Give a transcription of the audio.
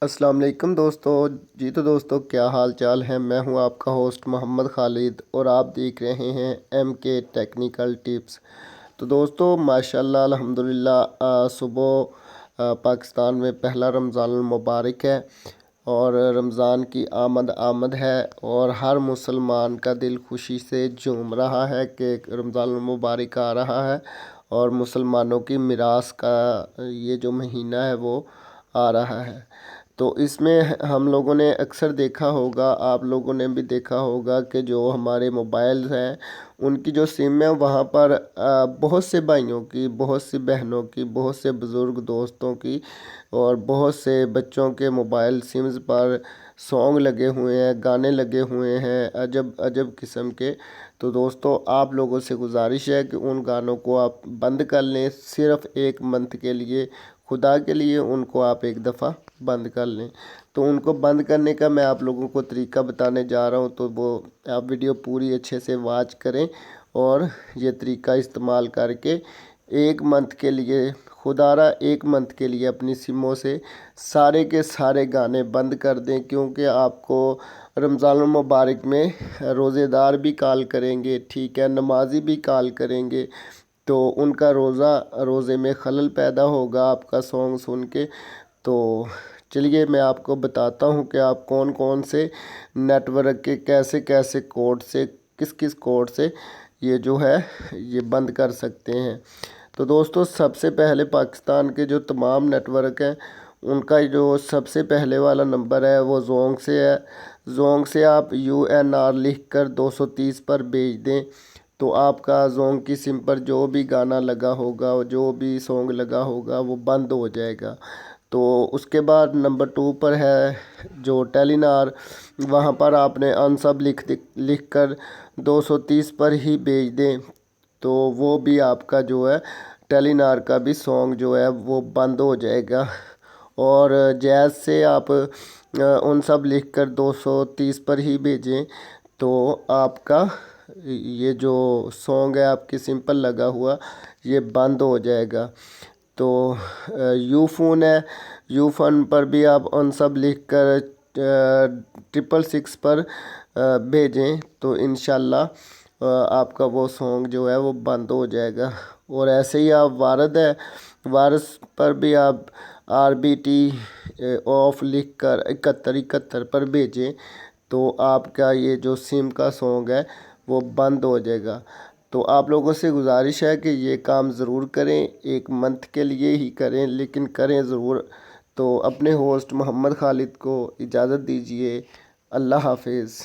अस्सलाम वालेकुम दोस्तों। जी तो दोस्तों, क्या हाल चाल है। मैं हूं आपका होस्ट मोहम्मद खालिद और आप देख रहे हैं MK टेक्निकल टिप्स। तो दोस्तों माशाल्लाह अल्हम्दुलिल्लाह, सुबह पाकिस्तान में पहला रमज़ानुल मुबारक है और रमज़ान की आमद आमद है और हर मुसलमान का दिल खुशी से झूम रहा है कि रमज़ानुल मुबारक आ रहा है और मुसलमानों की मिरास का ये जो महीना है वो आ रहा है। तो इसमें हम लोगों ने अक्सर देखा होगा, आप लोगों ने भी देखा होगा कि जो हमारे मोबाइल्स हैं उनकी जो सिम है वहाँ पर बहुत से भाइयों की, बहुत सी बहनों की, बहुत से बुज़ुर्ग दोस्तों की और बहुत से बच्चों के मोबाइल सिम्स पर सॉन्ग लगे हुए हैं, गाने लगे हुए हैं अजब अजब किस्म के। तो दोस्तों आप लोगों से गुजारिश है कि उन गानों को आप बंद कर लें, सिर्फ़ एक मंथ के लिए, खुदा के लिए उनको आप एक दफ़ा बंद कर लें। तो उनको बंद करने का मैं आप लोगों को तरीका बताने जा रहा हूं, तो वो आप वीडियो पूरी अच्छे से वॉच करें और ये तरीका इस्तेमाल करके एक मंथ के लिए, खुदारा एक मंथ के लिए अपनी सिमों से सारे के सारे गाने बंद कर दें। क्योंकि आपको रमज़ानुल मुबारक में रोज़ेदार भी कॉल करेंगे, ठीक है, नमाजी भी कॉल करेंगे, तो उनका रोज़े में खलल पैदा होगा आपका सॉन्ग सुन के। तो चलिए मैं आपको बताता हूँ कि आप कौन कौन से नेटवर्क के कैसे कैसे कोड से, किस किस कोड से ये जो है ये बंद कर सकते हैं। तो दोस्तों सबसे पहले पाकिस्तान के जो तमाम नेटवर्क हैं उनका जो सबसे पहले वाला नंबर है वो जोंग से है। जोंग से आप UNR लिख कर 230 पर भेज दें तो आपका जोंग की सिम पर जो भी गाना लगा होगा, जो भी सॉन्ग लगा होगा वो बंद हो जाएगा। तो उसके बाद नंबर 2 पर है जो टेलीनार, वहाँ पर आपने अनसब लिख कर 230 पर ही भेज दें तो वो भी आपका जो है टेलीनार का भी सॉन्ग जो है वो बंद हो जाएगा। और जैज़ से आप उन सब लिख कर 230 पर ही भेजें तो आपका ये जो सॉन्ग है आपकी सिंपल लगा हुआ ये बंद हो जाएगा। तो यू फ़ोन है, यू फ़ोन पर भी आप उन सब लिख कर 666 पर भेजें तो इंशाल्लाह आपका वो सॉन्ग जो है वो बंद हो जाएगा। और ऐसे ही आप वारद है, वारस पर भी आप RBT ऑफ लिख कर 71 पर भेजें तो आपका ये जो सिम का सॉन्ग है वो बंद हो जाएगा। तो आप लोगों से गुजारिश है कि ये काम ज़रूर करें, एक मंथ के लिए ही करें लेकिन करें ज़रूर। तो अपने होस्ट मोहम्मद खालिद को इजाज़त दीजिए। अल्लाह हाफिज़।